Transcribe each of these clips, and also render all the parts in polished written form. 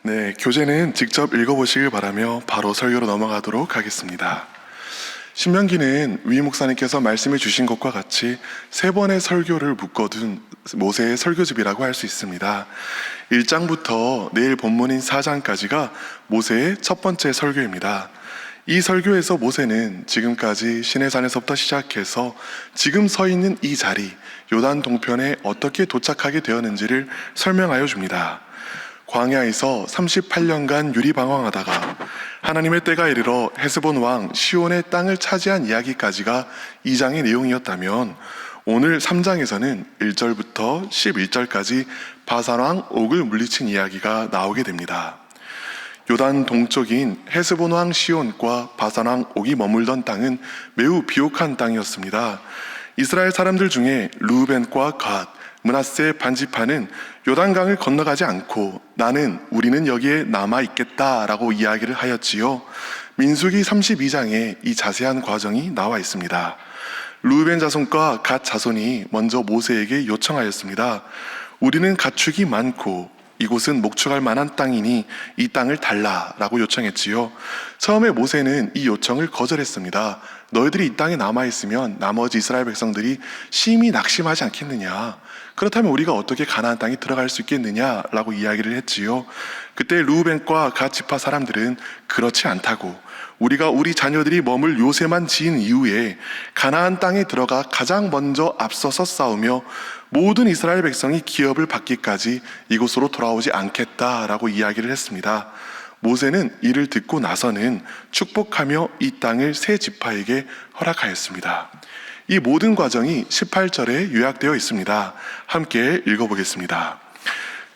네, 교재는 직접 읽어보시길 바라며 바로 설교로 넘어가도록 하겠습니다. 신명기는 위 목사님께서 말씀해 주신 것과 같이 세 번의 설교를 묶어둔 모세의 설교집이라고 할 수 있습니다. 1장부터 내일 본문인 4장까지가 모세의 첫 번째 설교입니다. 이 설교에서 모세는 지금까지 시내산에서부터 시작해서 지금 서 있는 이 자리, 요단 동편에 어떻게 도착하게 되었는지를 설명하여 줍니다. 광야에서 38년간 유리방황하다가 하나님의 때가 이르러 헤스본 왕 시온의 땅을 차지한 이야기까지가 2장의 내용이었다면 오늘 3장에서는 1절부터 11절까지 바산 왕 옥을 물리친 이야기가 나오게 됩니다. 요단 동쪽인 헤스본 왕 시온과 바산 왕 옥이 머물던 땅은 매우 비옥한 땅이었습니다. 이스라엘 사람들 중에 르우벤과 갓, 므낫세 반지파는 요단강을 건너가지 않고 우리는 여기에 남아있겠다라고 이야기를 하였지요. 민수기 32장에 이 자세한 과정이 나와 있습니다. 르우벤 자손과 갓 자손이 먼저 모세에게 요청하였습니다. 우리는 가축이 많고 이곳은 목축할 만한 땅이니 이 땅을 달라라고 요청했지요. 처음에 모세는 이 요청을 거절했습니다. 너희들이 이 땅에 남아있으면 나머지 이스라엘 백성들이 심히 낙심하지 않겠느냐, 그렇다면 우리가 어떻게 가나안 땅에 들어갈 수 있겠느냐라고 이야기를 했지요. 그때 르우벤과 갓 지파 사람들은 그렇지 않다고, 우리가 우리 자녀들이 머물 요새만 지은 이후에 가나안 땅에 들어가 가장 먼저 앞서서 싸우며 모든 이스라엘 백성이 기업을 받기까지 이곳으로 돌아오지 않겠다라고 이야기를 했습니다. 모세는 이를 듣고 나서는 축복하며 이 땅을 세 지파에게 허락하였습니다. 이 모든 과정이 18절에 요약되어 있습니다. 함께 읽어보겠습니다.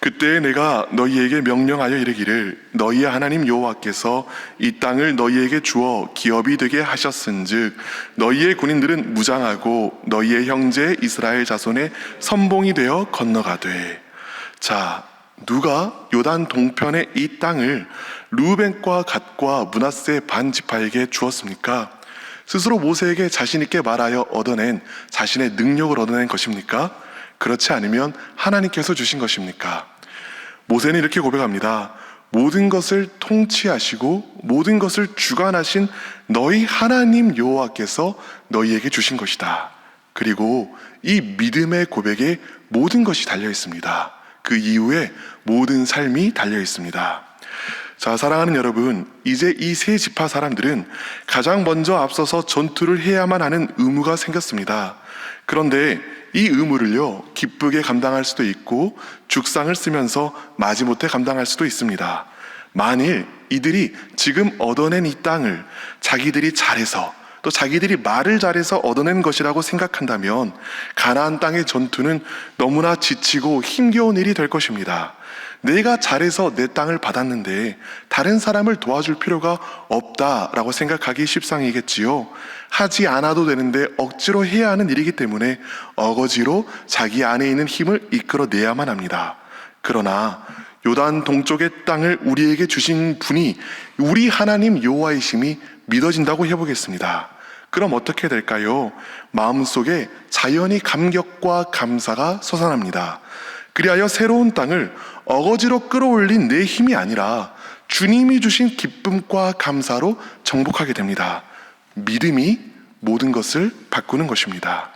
그때 내가 너희에게 명령하여 이르기를 너희의 하나님 여호와께서 이 땅을 너희에게 주어 기업이 되게 하셨은즉 너희의 군인들은 무장하고 너희의 형제 이스라엘 자손의 선봉이 되어 건너가되. 자, 누가 요단 동편의 이 땅을 르우벤과 갓과 므낫세 반 지파에게 주었습니까? 스스로 모세에게 자신 있게 말하여 얻어낸 자신의 능력을 얻어낸 것입니까? 그렇지 않으면 하나님께서 주신 것입니까? 모세는 이렇게 고백합니다. 모든 것을 통치하시고 모든 것을 주관하신 너희 하나님 여호와께서 너희에게 주신 것이다. 그리고 이 믿음의 고백에 모든 것이 달려 있습니다. 그 이후에 모든 삶이 달려 있습니다. 자, 사랑하는 여러분, 이제 이 세 지파 사람들은 가장 먼저 앞서서 전투를 해야만 하는 의무가 생겼습니다. 그런데 이 의무를요, 기쁘게 감당할 수도 있고 죽상을 쓰면서 마지못해 감당할 수도 있습니다. 만일 이들이 지금 얻어낸 이 땅을 자기들이 잘해서 또 자기들이 말을 잘해서 얻어낸 것이라고 생각한다면 가나안 땅의 전투는 너무나 지치고 힘겨운 일이 될 것입니다. 내가 잘해서 내 땅을 받았는데 다른 사람을 도와줄 필요가 없다라고 생각하기 십상이겠지요. 하지 않아도 되는데 억지로 해야 하는 일이기 때문에 어거지로 자기 안에 있는 힘을 이끌어내야만 합니다. 그러나 요단 동쪽의 땅을 우리에게 주신 분이 우리 하나님 여호와이심이 믿어진다고 해보겠습니다. 그럼 어떻게 될까요? 마음속에 자연히 감격과 감사가 솟아납니다. 그리하여 새로운 땅을 어거지로 끌어올린 내 힘이 아니라 주님이 주신 기쁨과 감사로 정복하게 됩니다. 믿음이 모든 것을 바꾸는 것입니다.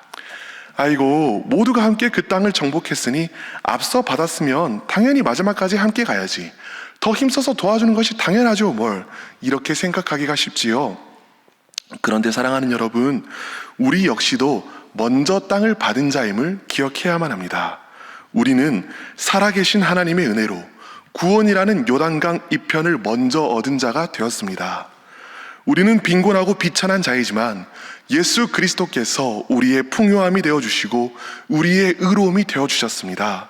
아이고, 모두가 함께 그 땅을 정복했으니 앞서 받았으면 당연히 마지막까지 함께 가야지. 더 힘써서 도와주는 것이 당연하죠, 뭘. 이렇게 생각하기가 쉽지요. 그런데 사랑하는 여러분, 우리 역시도 먼저 땅을 받은 자임을 기억해야만 합니다. 우리는 살아계신 하나님의 은혜로 구원이라는 요단강 이편을 먼저 얻은 자가 되었습니다. 우리는 빈곤하고 비천한 자이지만 예수 그리스도께서 우리의 풍요함이 되어주시고 우리의 의로움이 되어주셨습니다.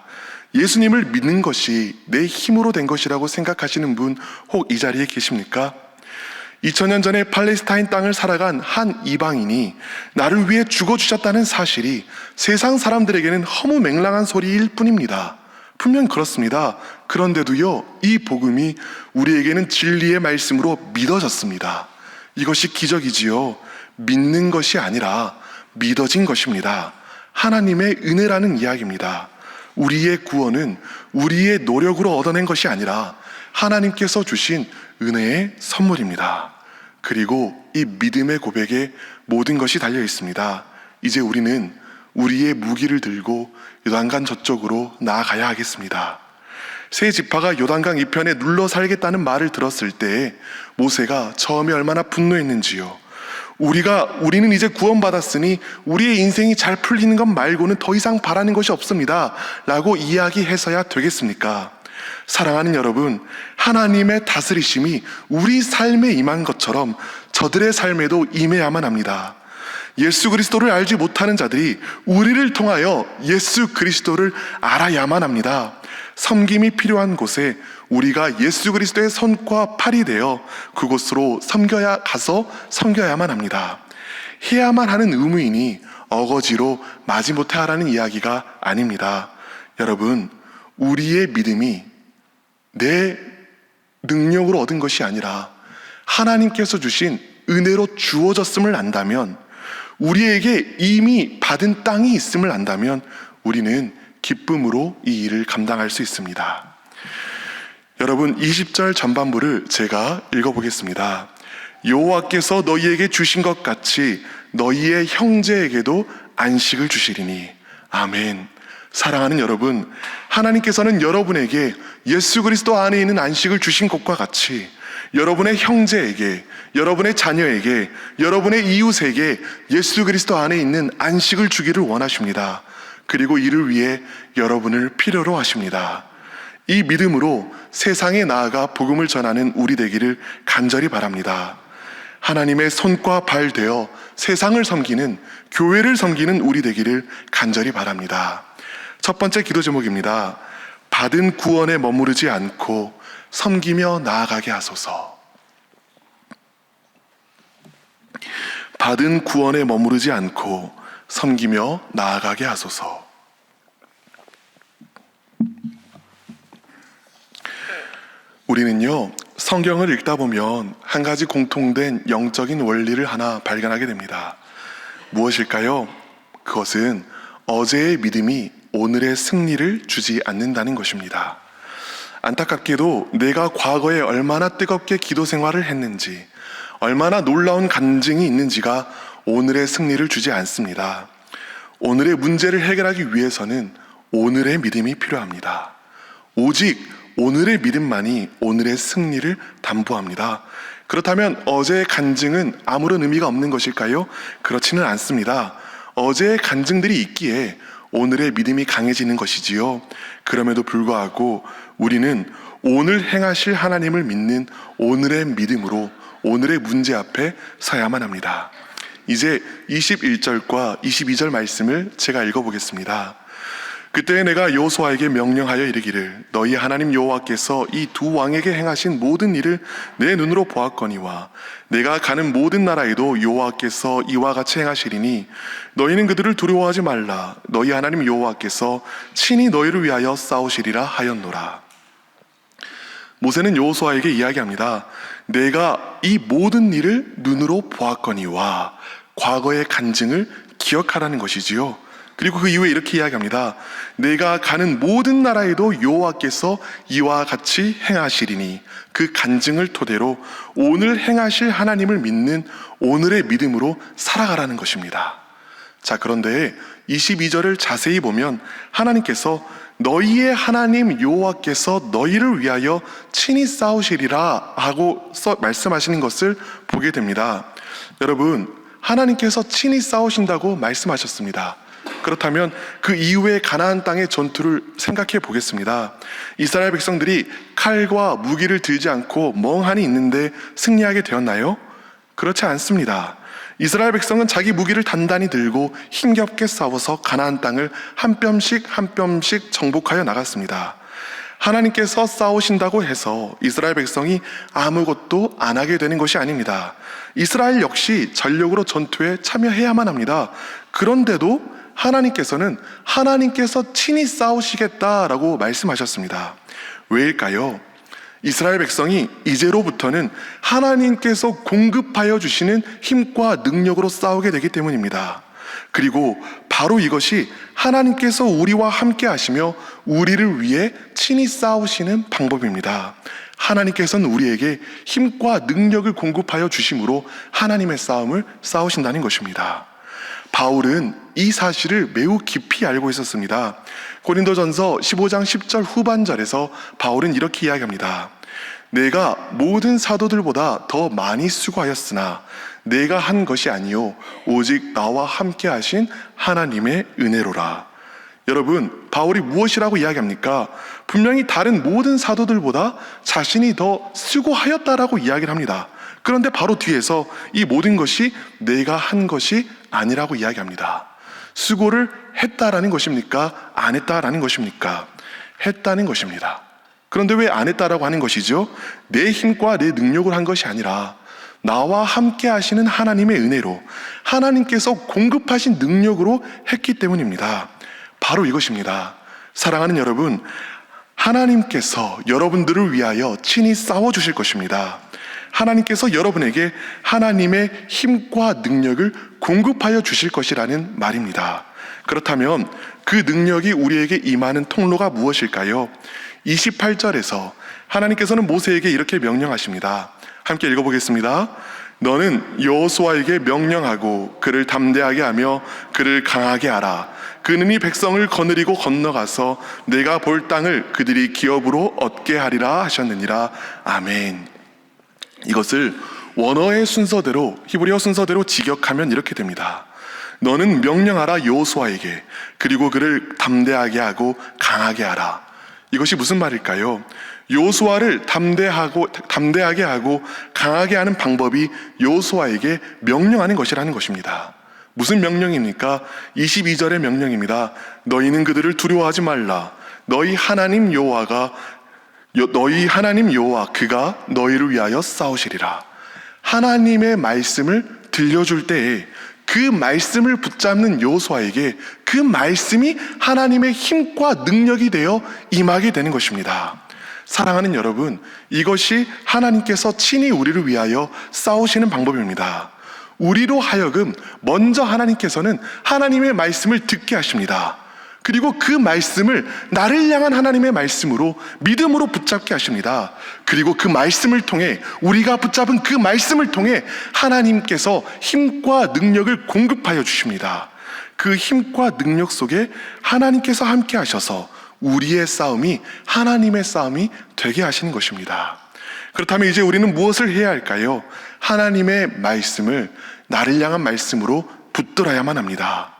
예수님을 믿는 것이 내 힘으로 된 것이라고 생각하시는 분 혹 이 자리에 계십니까? 2000년 전에 팔레스타인 땅을 살아간 한 이방인이 나를 위해 죽어주셨다는 사실이 세상 사람들에게는 허무맹랑한 소리일 뿐입니다. 분명 그렇습니다. 그런데도요, 이 복음이 우리에게는 진리의 말씀으로 믿어졌습니다. 이것이 기적이지요. 믿는 것이 아니라 믿어진 것입니다. 하나님의 은혜라는 이야기입니다. 우리의 구원은 우리의 노력으로 얻어낸 것이 아니라 하나님께서 주신 은혜의 선물입니다. 그리고 이 믿음의 고백에 모든 것이 달려 있습니다. 이제 우리는 우리의 무기를 들고 요단강 저쪽으로 나아가야 하겠습니다. 세 지파가 요단강 이편에 눌러 살겠다는 말을 들었을 때 모세가 처음에 얼마나 분노했는지요. 우리는 이제 구원받았으니 우리의 인생이 잘 풀리는 것 말고는 더 이상 바라는 것이 없습니다 라고 이야기해서야 되겠습니까? 사랑하는 여러분, 하나님의 다스리심이 우리 삶에 임한 것처럼 저들의 삶에도 임해야만 합니다. 예수 그리스도를 알지 못하는 자들이 우리를 통하여 예수 그리스도를 알아야만 합니다. 섬김이 필요한 곳에 우리가 예수 그리스도의 손과 팔이 되어 그곳으로 가서 섬겨야만 합니다. 해야만 하는 의무이니 어거지로 마지못해 하라는 이야기가 아닙니다. 여러분, 우리의 믿음이 내 능력으로 얻은 것이 아니라 하나님께서 주신 은혜로 주어졌음을 안다면, 우리에게 이미 받은 땅이 있음을 안다면 우리는 기쁨으로 이 일을 감당할 수 있습니다. 여러분, 20절 전반부를 제가 읽어보겠습니다. 여호와께서 너희에게 주신 것 같이 너희의 형제에게도 안식을 주시리니. 아멘. 사랑하는 여러분, 하나님께서는 여러분에게 예수 그리스도 안에 있는 안식을 주신 것과 같이 여러분의 형제에게, 여러분의 자녀에게, 여러분의 이웃에게 예수 그리스도 안에 있는 안식을 주기를 원하십니다. 그리고 이를 위해 여러분을 필요로 하십니다. 이 믿음으로 세상에 나아가 복음을 전하는 우리 되기를 간절히 바랍니다. 하나님의 손과 발 되어 세상을 섬기는, 교회를 섬기는 우리 되기를 간절히 바랍니다. 첫 번째 기도 제목입니다. 받은 구원에 머무르지 않고 섬기며 나아가게 하소서. 받은 구원에 머무르지 않고 섬기며 나아가게 하소서. 우리는요, 성경을 읽다 보면 한 가지 공통된 영적인 원리를 하나 발견하게 됩니다. 무엇일까요? 그것은 어제의 믿음이 오늘의 승리를 주지 않는다는 것입니다. 안타깝게도 내가 과거에 얼마나 뜨겁게 기도 생활을 했는지, 얼마나 놀라운 간증이 있는지가 오늘의 승리를 주지 않습니다. 오늘의 문제를 해결하기 위해서는 오늘의 믿음이 필요합니다. 오직 오늘의 믿음만이 오늘의 승리를 담보합니다. 그렇다면 어제의 간증은 아무런 의미가 없는 것일까요? 그렇지는 않습니다. 어제의 간증들이 있기에 오늘의 믿음이 강해지는 것이지요. 그럼에도 불구하고 우리는 오늘 행하실 하나님을 믿는 오늘의 믿음으로 오늘의 문제 앞에 서야만 합니다. 이제 21절과 22절 말씀을 제가 읽어보겠습니다. 그때 내가 여호수아에게 명령하여 이르기를 너희 하나님 여호와께서 이 두 왕에게 행하신 모든 일을 내 눈으로 보았거니와 내가 가는 모든 나라에도 여호와께서 이와 같이 행하시리니 너희는 그들을 두려워하지 말라. 너희 하나님 여호와께서 친히 너희를 위하여 싸우시리라 하였노라. 모세는 여호수아에게 이야기합니다. 내가 이 모든 일을 눈으로 보았거니와, 과거의 간증을 기억하라는 것이지요. 그리고 그 이후에 이렇게 이야기합니다. 내가 가는 모든 나라에도 여호와께서 이와 같이 행하시리니, 그 간증을 토대로 오늘 행하실 하나님을 믿는 오늘의 믿음으로 살아가라는 것입니다. 자, 그런데 22절을 자세히 보면 하나님께서 너희의 하나님 여호와께서 너희를 위하여 친히 싸우시리라 하고 말씀하시는 것을 보게 됩니다. 여러분, 하나님께서 친히 싸우신다고 말씀하셨습니다. 그렇다면 그 이후의 가나안 땅의 전투를 생각해 보겠습니다. 이스라엘 백성들이 칼과 무기를 들지 않고 멍하니 있는데 승리하게 되었나요? 그렇지 않습니다. 이스라엘 백성은 자기 무기를 단단히 들고 힘겹게 싸워서 가나안 땅을 한 뼘씩 한 뼘씩 정복하여 나갔습니다. 하나님께서 싸우신다고 해서 이스라엘 백성이 아무것도 안 하게 되는 것이 아닙니다. 이스라엘 역시 전력으로 전투에 참여해야만 합니다. 그런데도 하나님께서는 하나님께서 친히 싸우시겠다라고 말씀하셨습니다. 왜일까요? 이스라엘 백성이 이제로부터는 하나님께서 공급하여 주시는 힘과 능력으로 싸우게 되기 때문입니다. 그리고 바로 이것이 하나님께서 우리와 함께 하시며 우리를 위해 친히 싸우시는 방법입니다. 하나님께서는 우리에게 힘과 능력을 공급하여 주심으로 하나님의 싸움을 싸우신다는 것입니다. 바울은 이 사실을 매우 깊이 알고 있었습니다. 고린도전서 15장 10절 후반절에서 바울은 이렇게 이야기합니다. 내가 모든 사도들보다 더 많이 수고하였으나 내가 한 것이 아니요 오직 나와 함께 하신 하나님의 은혜로라. 여러분, 바울이 무엇이라고 이야기합니까? 분명히 다른 모든 사도들보다 자신이 더 수고하였다라고 이야기를 합니다. 그런데 바로 뒤에서 이 모든 것이 내가 한 것이 아니라고 이야기합니다. 수고를 했다라는 것입니까? 안 했다라는 것입니까? 했다는 것입니다. 그런데 왜 안 했다라고 하는 것이죠? 내 힘과 내 능력을 한 것이 아니라 나와 함께 하시는 하나님의 은혜로, 하나님께서 공급하신 능력으로 했기 때문입니다. 바로 이것입니다. 사랑하는 여러분, 하나님께서 여러분들을 위하여 친히 싸워주실 것입니다. 하나님께서 여러분에게 하나님의 힘과 능력을 공급하여 주실 것이라는 말입니다. 그렇다면 그 능력이 우리에게 임하는 통로가 무엇일까요? 28절에서 하나님께서는 모세에게 이렇게 명령하십니다. 함께 읽어보겠습니다. 너는 여호수아에게 명령하고 그를 담대하게 하며 그를 강하게 하라. 그는 이 백성을 거느리고 건너가서 내가 볼 땅을 그들이 기업으로 얻게 하리라 하셨느니라. 아멘. 이것을 원어의 순서대로, 히브리어 순서대로 직역하면 이렇게 됩니다. 너는 명령하라 여호수아에게, 그리고 그를 담대하게 하고 강하게 하라. 이것이 무슨 말일까요? 여호수아를 담대하게 하고 강하게 하는 방법이 여호수아에게 명령하는 것이라는 것입니다. 무슨 명령입니까? 22절의 명령입니다. 너희는 그들을 두려워하지 말라. 너희 하나님 여호와 그가 너희를 위하여 싸우시리라. 하나님의 말씀을 들려줄 때에 그 말씀을 붙잡는 여호수아에게 그 말씀이 하나님의 힘과 능력이 되어 임하게 되는 것입니다. 사랑하는 여러분, 이것이 하나님께서 친히 우리를 위하여 싸우시는 방법입니다. 우리로 하여금 먼저 하나님께서는 하나님의 말씀을 듣게 하십니다. 그리고 그 말씀을 나를 향한 하나님의 말씀으로 믿음으로 붙잡게 하십니다. 그리고 그 말씀을 통해, 우리가 붙잡은 그 말씀을 통해 하나님께서 힘과 능력을 공급하여 주십니다. 그 힘과 능력 속에 하나님께서 함께 하셔서 우리의 싸움이 하나님의 싸움이 되게 하시는 것입니다. 그렇다면 이제 우리는 무엇을 해야 할까요? 하나님의 말씀을 나를 향한 말씀으로 붙들어야만 합니다.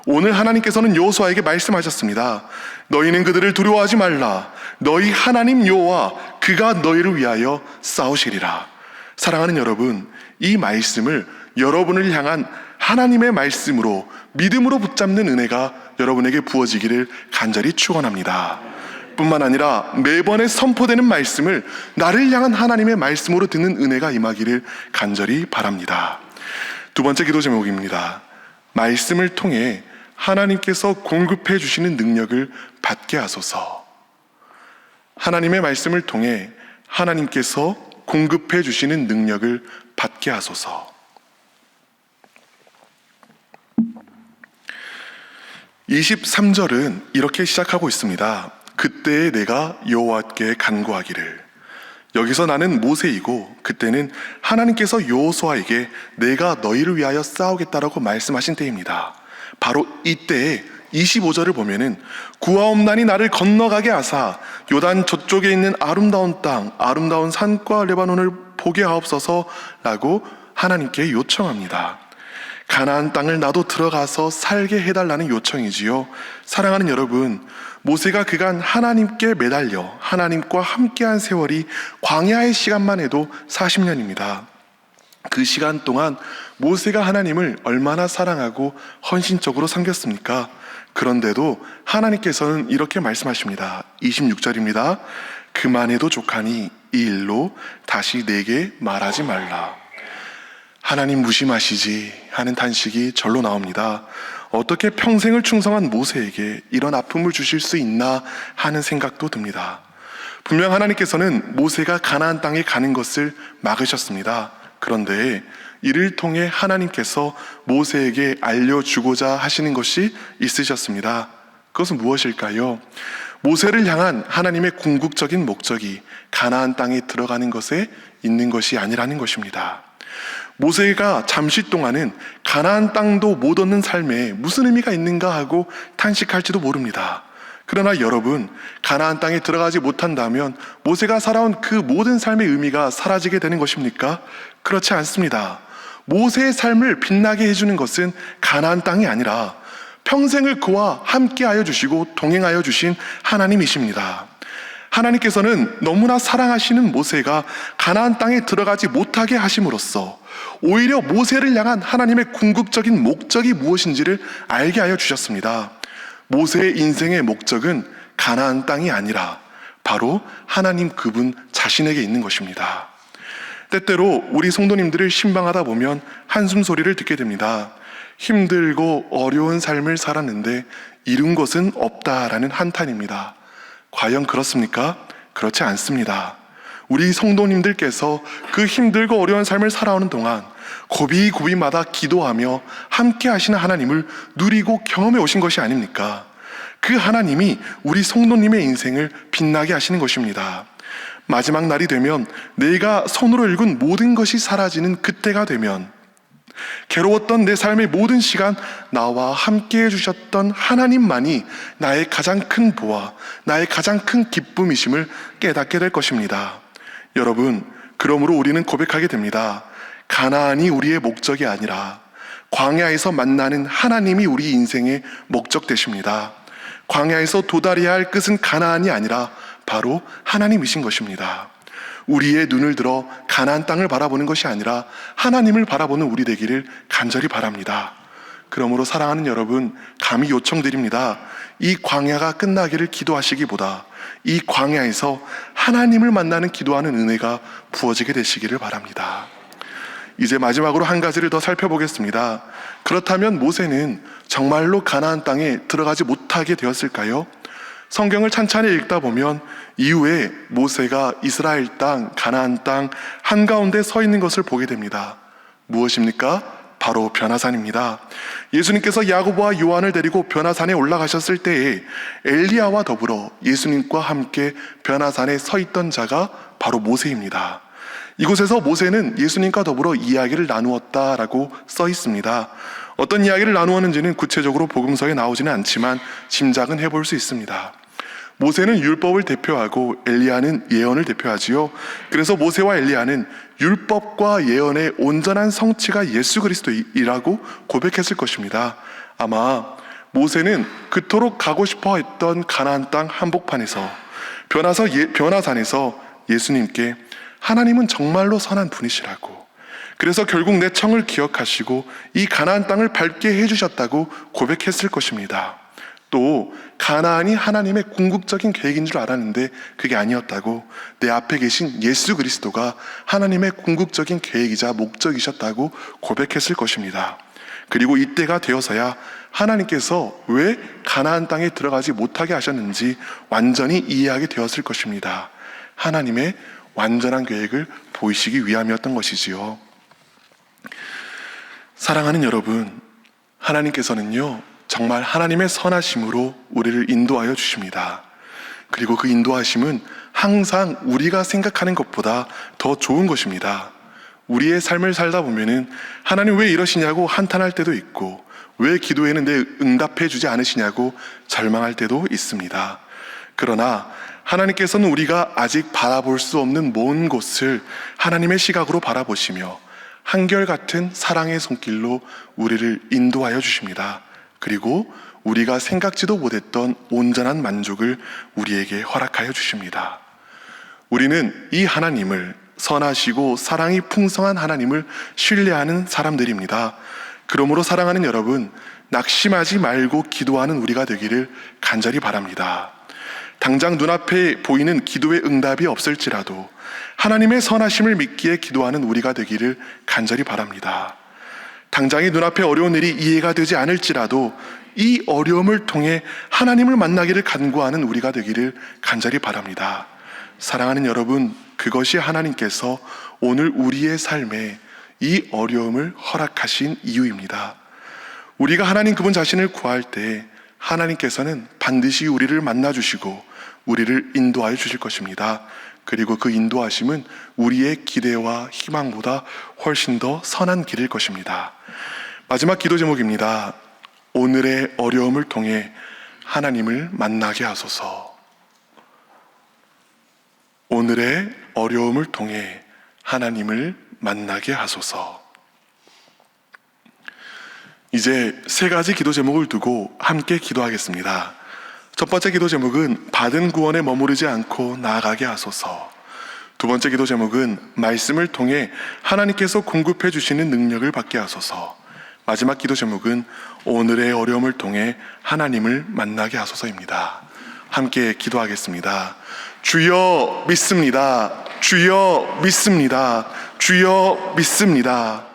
오늘 하나님께서는 여호수아에게 말씀하셨습니다. 너희는 그들을 두려워하지 말라. 너희 하나님 여호와 그가 너희를 위하여 싸우시리라. 사랑하는 여러분, 이 말씀을 여러분을 향한 하나님의 말씀으로 믿음으로 붙잡는 은혜가 여러분에게 부어지기를 간절히 축원합니다. 뿐만 아니라 매번에 선포되는 말씀을 나를 향한 하나님의 말씀으로 듣는 은혜가 임하기를 간절히 바랍니다. 두 번째 기도 제목입니다. 말씀을 통해 하나님께서 공급해 주시는 능력을 받게 하소서. 하나님의 말씀을 통해 하나님께서 공급해 주시는 능력을 받게 하소서. 23절은 이렇게 시작하고 있습니다. 그때에 내가 여호와께 간구하기를. 여기서 나는 모세이고 그때는 하나님께서 여호수아에게 내가 너희를 위하여 싸우겠다라고 말씀하신 때입니다. 바로 이때에 25절을 보면은 구하옵나니 나를 건너가게 하사 요단 저쪽에 있는 아름다운 땅, 아름다운 산과 레바논을 보게 하옵소서라고 하나님께 요청합니다. 가나안 땅을 나도 들어가서 살게 해달라는 요청이지요. 사랑하는 여러분, 모세가 그간 하나님께 매달려 하나님과 함께한 세월이 광야의 시간만 해도 40년입니다. 그 시간 동안 모세가 하나님을 얼마나 사랑하고 헌신적으로 섬겼습니까? 그런데도 하나님께서는 이렇게 말씀하십니다. 26절입니다. 그만해도 족하니 이 일로 다시 내게 말하지 말라. 하나님 무심하시지 하는 탄식이 절로 나옵니다. 어떻게 평생을 충성한 모세에게 이런 아픔을 주실 수 있나 하는 생각도 듭니다. 분명 하나님께서는 모세가 가나안 땅에 가는 것을 막으셨습니다. 그런데 이를 통해 하나님께서 모세에게 알려주고자 하시는 것이 있으셨습니다. 그것은 무엇일까요? 모세를 향한 하나님의 궁극적인 목적이 가나안 땅에 들어가는 것에 있는 것이 아니라는 것입니다. 모세가 잠시 동안은 가나안 땅도 못 얻는 삶에 무슨 의미가 있는가 하고 탄식할지도 모릅니다. 그러나 여러분, 가나안 땅에 들어가지 못한다면 모세가 살아온 그 모든 삶의 의미가 사라지게 되는 것입니까? 그렇지 않습니다. 모세의 삶을 빛나게 해주는 것은 가나안 땅이 아니라 평생을 그와 함께하여 주시고 동행하여 주신 하나님이십니다. 하나님께서는 너무나 사랑하시는 모세가 가나안 땅에 들어가지 못하게 하심으로써 오히려 모세를 향한 하나님의 궁극적인 목적이 무엇인지를 알게 하여 주셨습니다. 모세의 인생의 목적은 가나안 땅이 아니라 바로 하나님 그분 자신에게 있는 것입니다. 때때로 우리 성도님들을 신방하다 보면 한숨 소리를 듣게 됩니다. 힘들고 어려운 삶을 살았는데 이룬 것은 없다라는 한탄입니다. 과연 그렇습니까? 그렇지 않습니다. 우리 성도님들께서 그 힘들고 어려운 삶을 살아오는 동안 고비고비마다 기도하며 함께 하시는 하나님을 누리고 경험해 오신 것이 아닙니까? 그 하나님이 우리 성도님의 인생을 빛나게 하시는 것입니다. 마지막 날이 되면 내가 손으로 읽은 모든 것이 사라지는 그때가 되면 괴로웠던 내 삶의 모든 시간 나와 함께 해주셨던 하나님만이 나의 가장 큰 보화, 나의 가장 큰 기쁨이심을 깨닫게 될 것입니다. 여러분, 그러므로 우리는 고백하게 됩니다. 가나안이 우리의 목적이 아니라 광야에서 만나는 하나님이 우리 인생의 목적 되십니다. 광야에서 도달해야 할 끝은 가나안이 아니라 바로 하나님이신 것입니다. 우리의 눈을 들어 가나안 땅을 바라보는 것이 아니라 하나님을 바라보는 우리 되기를 간절히 바랍니다. 그러므로 사랑하는 여러분, 감히 요청드립니다. 이 광야가 끝나기를 기도하시기보다 이 광야에서 하나님을 만나는 기도하는 은혜가 부어지게 되시기를 바랍니다. 이제 마지막으로 한 가지를 더 살펴보겠습니다. 그렇다면 모세는 정말로 가나안 땅에 들어가지 못하게 되었을까요? 성경을 찬찬히 읽다 보면 이후에 모세가 이스라엘 땅, 가나안 땅 한가운데 서 있는 것을 보게 됩니다. 무엇입니까? 바로 변화산입니다. 예수님께서 야고보와 요한을 데리고 변화산에 올라가셨을 때에 엘리야와 더불어 예수님과 함께 변화산에 서 있던 자가 바로 모세입니다. 이곳에서 모세는 예수님과 더불어 이야기를 나누었다라고 써 있습니다. 어떤 이야기를 나누었는지는 구체적으로 복음서에 나오지는 않지만 짐작은 해볼 수 있습니다. 모세는 율법을 대표하고 엘리야는 예언을 대표하지요. 그래서 모세와 엘리야는 율법과 예언의 온전한 성취가 예수 그리스도이라고 고백했을 것입니다. 아마 모세는 그토록 가고 싶어 했던 가나안 땅 한복판에서 변화산에서 예수님께 하나님은 정말로 선한 분이시라고, 그래서 결국 내 청을 기억하시고 이 가나안 땅을 밟게 해주셨다고 고백했을 것입니다. 또 가나안이 하나님의 궁극적인 계획인 줄 알았는데 그게 아니었다고, 내 앞에 계신 예수 그리스도가 하나님의 궁극적인 계획이자 목적이셨다고 고백했을 것입니다. 그리고 이때가 되어서야 하나님께서 왜 가나안 땅에 들어가지 못하게 하셨는지 완전히 이해하게 되었을 것입니다. 하나님의 완전한 계획을 보이시기 위함이었던 것이지요. 사랑하는 여러분, 하나님께서는요 정말 하나님의 선하심으로 우리를 인도하여 주십니다. 그리고 그 인도하심은 항상 우리가 생각하는 것보다 더 좋은 것입니다. 우리의 삶을 살다 보면은 하나님 왜 이러시냐고 한탄할 때도 있고, 왜 기도에는 내 응답해 주지 않으시냐고 절망할 때도 있습니다. 그러나 하나님께서는 우리가 아직 바라볼 수 없는 먼 곳을 하나님의 시각으로 바라보시며 한결같은 사랑의 손길로 우리를 인도하여 주십니다. 그리고 우리가 생각지도 못했던 온전한 만족을 우리에게 허락하여 주십니다. 우리는 이 하나님을, 선하시고 사랑이 풍성한 하나님을 신뢰하는 사람들입니다. 그러므로 사랑하는 여러분, 낙심하지 말고 기도하는 우리가 되기를 간절히 바랍니다. 당장 눈앞에 보이는 기도의 응답이 없을지라도 하나님의 선하심을 믿기에 기도하는 우리가 되기를 간절히 바랍니다. 당장의 눈앞에 어려운 일이 이해가 되지 않을지라도 이 어려움을 통해 하나님을 만나기를 간구하는 우리가 되기를 간절히 바랍니다. 사랑하는 여러분, 그것이 하나님께서 오늘 우리의 삶에 이 어려움을 허락하신 이유입니다. 우리가 하나님 그분 자신을 구할 때 하나님께서는 반드시 우리를 만나주시고 우리를 인도하여 주실 것입니다. 그리고 그 인도하심은 우리의 기대와 희망보다 훨씬 더 선한 길일 것입니다. 마지막 기도 제목입니다. 오늘의 어려움을 통해 하나님을 만나게 하소서. 오늘의 어려움을 통해 하나님을 만나게 하소서. 이제 세 가지 기도 제목을 두고 함께 기도하겠습니다. 첫 번째 기도 제목은 받은 구원에 머무르지 않고 나아가게 하소서. 두 번째 기도 제목은 말씀을 통해 하나님께서 공급해 주시는 능력을 받게 하소서. 마지막 기도 제목은 오늘의 어려움을 통해 하나님을 만나게 하소서입니다. 함께 기도하겠습니다. 주여 믿습니다. 주여 믿습니다. 주여 믿습니다.